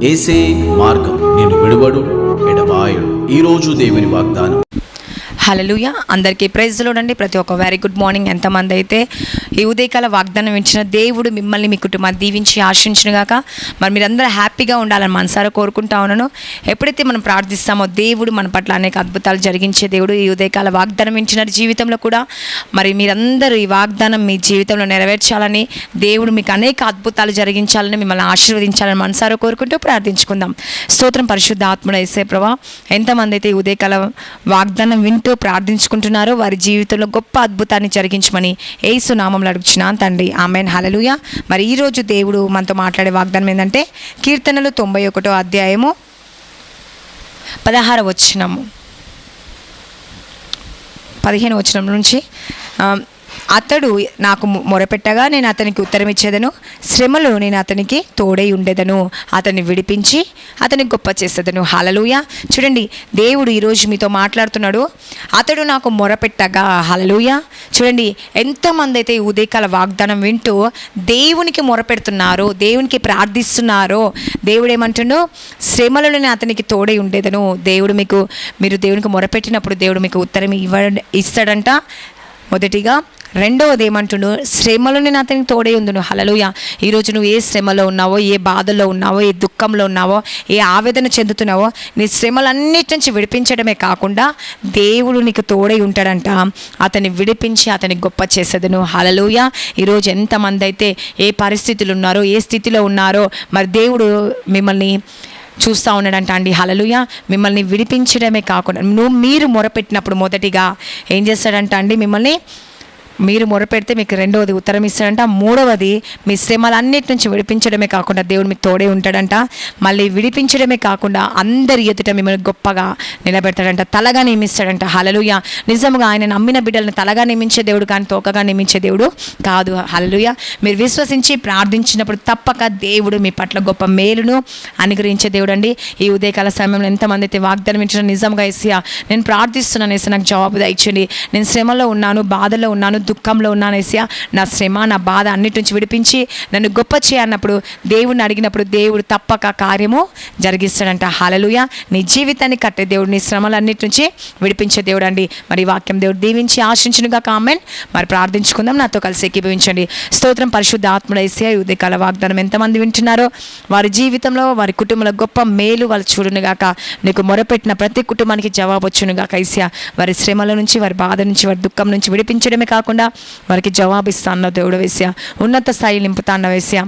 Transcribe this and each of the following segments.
యేసే మార్గం, నేను విడువడు ఎడబాయడు. ఈరోజు దేవుని వాగ్దానం. హల్లెలూయా. అందరికీ ప్రైజ్ లోడండి. ప్రతి ఒక్క వెరీ గుడ్ మార్నింగ్. ఎంతమంది అయితే ఈ ఉదయకాల వాగ్దానం ఇచ్చిన దేవుడు మిమ్మల్ని మీ కుటుంబాన్ని దీవించి ఆశించునుగాక. మరి మీరందరూ హ్యాపీగా ఉండాలని మనసారా కోరుకుంటా ఉన్నాను. ఎప్పుడైతే మనం ప్రార్థిస్తామో దేవుడు మన పట్ల అనేక అద్భుతాలు జరిగించే దేవుడు. ఈ ఉదయకాల వాగ్దానం ఇచ్చిన జీవితంలో కూడా మరి మీరందరూ ఈ వాగ్దానం మీ జీవితంలో నెరవేర్చాలని, దేవుడు మీకు అనేక అద్భుతాలు జరిగించాలని, మిమ్మల్ని ఆశీర్వదించాలని మనసారా కోరుకుంటూ ప్రార్థించుకుందాం. స్తోత్రం పరిశుద్ధ ఆత్ముడ యేసే ప్రభువా. ఎంతమంది అయితే ఈ ఉదయకాల వాగ్దానం వింటూ ప్రార్థించుకుంటున్నారో వారి జీవితంలో గొప్ప అద్భుతాన్ని జరిగించమని యేసు నామములో అడుగుచున్నాను తండ్రి. ఆమేన్. హల్లెలూయా. మరి ఈరోజు దేవుడు మనతో మాట్లాడే వాగ్దానం ఏంటంటే కీర్తనలు 91వ అధ్యాయము 16వ వచనము 15వ వచనం నుంచి, అతడు నాకు మొరపెట్టగా నేను అతనికి ఉత్తరం ఇచ్చేదను, శ్రమలో నేను అతనికి తోడై ఉండేదను, అతన్ని విడిపించి అతనికి గొప్ప చేసేదను. హల్లెలూయా. చూడండి, దేవుడు ఈరోజు మీతో మాట్లాడుతున్నాడు. అతడు నాకు మొరపెట్టగా. హల్లెలూయా. చూడండి, ఎంతమంది అయితే ఈ ఉదయకాల వాగ్దానం వింటూ దేవునికి మొరపెడుతున్నారో, దేవునికి ప్రార్థిస్తున్నారో, దేవుడు ఏమంటుండో, శ్రమలో నేను అతనికి తోడై ఉండేదను. దేవుడు మీరు దేవునికి మొరపెట్టినప్పుడు దేవుడు మీకు ఉత్తరం ఇస్తాడంట. మొదటిగా. రెండవది ఏమంటుండు, శ్రమలో నేను అతనికి తోడే ఉందును. హల్లెలూయా. ఈరోజు నువ్వు ఏ శ్రమలో ఉన్నావో, ఏ బాధల్లో ఉన్నావో, ఏ దుఃఖంలో ఉన్నావో, ఏ ఆవేదన చెందుతున్నావో, నీ శ్రమలన్నిటి నుంచి విడిపించడమే కాకుండా దేవుడు నీకు తోడై ఉంటాడంట. అతన్ని విడిపించి అతనికి గొప్ప చేసేదను. హల్లెలూయా. ఈరోజు ఎంతమంది అయితే ఏ పరిస్థితులు ఉన్నారో, ఏ స్థితిలో ఉన్నారో, మరి దేవుడు మిమ్మల్ని చూస్తూ ఉన్నాడంట అండి. హల్లెలూయా. మిమ్మల్ని విడిపించడమే కాకుండా మీరు మొరపెట్టినప్పుడు మొదటిగా ఏం చేస్తాడంట అండి, మిమ్మల్ని మీరు మొరపెడితే మీకు రెండవది ఉత్తరం ఇస్తాడంట. మూడవది మీ శ్రమలన్నిటి నుంచి విడిపించడమే కాకుండా దేవుడు మీకు తోడే ఉంటాడంట. మళ్ళీ విడిపించడమే కాకుండా అందరి ఎదుట మిమ్మల్ని గొప్పగా నిలబెడతాడంట, తలగా నియమిస్తాడంట. హల్లెలూయా. నిజంగా ఆయన నమ్మిన బిడ్డలను తలగా నియమించే దేవుడు కానీ తోకగా నియమించే దేవుడు కాదు. హల్లెలూయా. మీరు విశ్వసించి ప్రార్థించినప్పుడు తప్పక దేవుడు మీ పట్ల గొప్ప మేలును అనుగ్రహించే దేవుడు అండి. ఈ ఉదయకాల సమయంలో ఎంతమంది అయితే వాగ్దానం ఇచ్చిన, నిజంగా యేసయ్యా నేను ప్రార్థిస్తున్నాను యేసయ్యా, నాకు జవాబు దయచేయండి. నేను శ్రమలో ఉన్నాను, బాధలో ఉన్నాను, దుఃఖంలో ఉన్నాను యేసయ్యా, నా శ్రమ నా బాధ అన్నిటి నుంచి విడిపించి నన్ను గొప్ప చేయన్నప్పుడు, దేవుడిని అడిగినప్పుడు దేవుడు తప్పక కార్యము జరిగిస్తాడంట. హల్లెలూయా. నీ జీవితాన్ని కట్టే దేవుడు, నీ శ్రమలన్నిటి నుంచి విడిపించే దేవుడు అండి. మరి వాక్యం దేవుడు దీవించి ఆశించునుగా. ఆమేన్. మరి ప్రార్థించుకుందాం. నాతో కలిసి ఏకీభవించండి. స్తోత్రం పరిశుద్ధ ఆత్ముడ యేసయ్యా. ఉదయకాల వాగ్దానం ఎంతమంది వింటున్నారో వారి జీవితంలో, వారి కుటుంబంలో గొప్ప మేలు వాళ్ళు చూడునుగాక. నీకు మొరపెట్టిన ప్రతి కుటుంబానికి జవాబు వచ్చునుగాక యేసయ్యా. వారి శ్రమల నుంచి, వారి బాధ నుంచి, వారి దుఃఖం నుంచి విడిపించడమే కాకుండా వారికి జవాబిస్తా అన్న దేవుడు యేసయ్యా. ఉన్నత స్థాయి నింపుతా అన్న యేసయ్యా.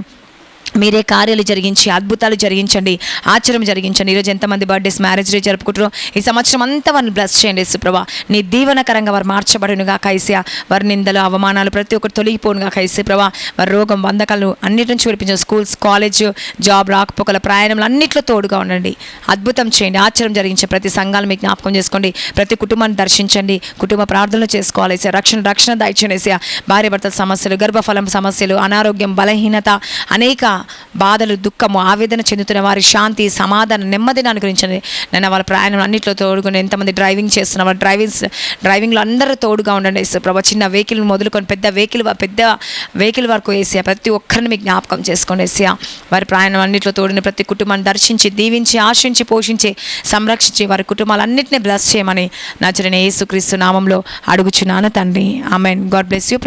మీరే కార్యాలు జరిగించి అద్భుతాలు జరిగించండి, ఆశ్చర్యం జరిగించండి. ఈరోజు ఎంతమంది బర్త్డేస్, మ్యారేజ్ డే జరుపుకుంటారో ఈ సంవత్సరం అంతా వారిని బ్లెస్ చేయండి యేసుప్రభా. నీ దీవెనకరంగా వారు మార్చబడునుగా యేసయ్యా. వారి నిందలు, అవమానాలు ప్రతి ఒక్కరు తొలగిపోనుగా యేసుప్రభా. వారి రోగం, బంధకాలు అన్నిటి నుంచి విడిపించండి. స్కూల్స్, కాలేజ్, జాబ్, రాకపోకల ప్రయాణంలో అన్నింటిలో తోడుగా ఉండండి. అద్భుతం చేయండి, ఆశ్చర్యం జరిగించే ప్రతి సంఘాలు మీకు జ్ఞాపకం చేసుకోండి. ప్రతి కుటుంబాన్ని దర్శించండి. కుటుంబ ప్రార్థనలు చేసుకోవాలి యేసయ్యా. రక్షణ దయచేయండి యేసయ్యా. భార్య భర్తల సమస్యలు, గర్భఫలం సమస్యలు, అనారోగ్యం, బలహీనత, అనేక బాధలు, దుఃఖము, ఆవేదన చెందుతున్న వారి శాంతి, సమాధానం, నెమ్మదిని అనుగ్రహించండి. నేను వాళ్ళ ప్రయాణం అన్నింటిలో తోడుగా. ఎంతమంది డ్రైవింగ్ చేస్తున్న వాళ్ళ డ్రైవింగ్లో అందరూ తోడుగా ఉండండి యేసయ్యా. చిన్న వెహికల్ మొదలుకొని పెద్ద వెహికల్ వరకు యేసయ్యా ప్రతి ఒక్కరిని మీకు జ్ఞాపకం చేసుకోండి యేసయ్యా. వారి ప్రయాణం అన్నింటిలో తోడుని ప్రతి కుటుంబాన్ని దర్శించి, దీవించి, ఆశించి, పోషించి, సంరక్షించి వారి కుటుంబాలన్నింటినీ బ్లెస్ చేయమని నజరేయుడైన యేసుక్రీస్తు నామంలో అడుగుచున్నాను తండ్రి. ఆమేన్. God bless you.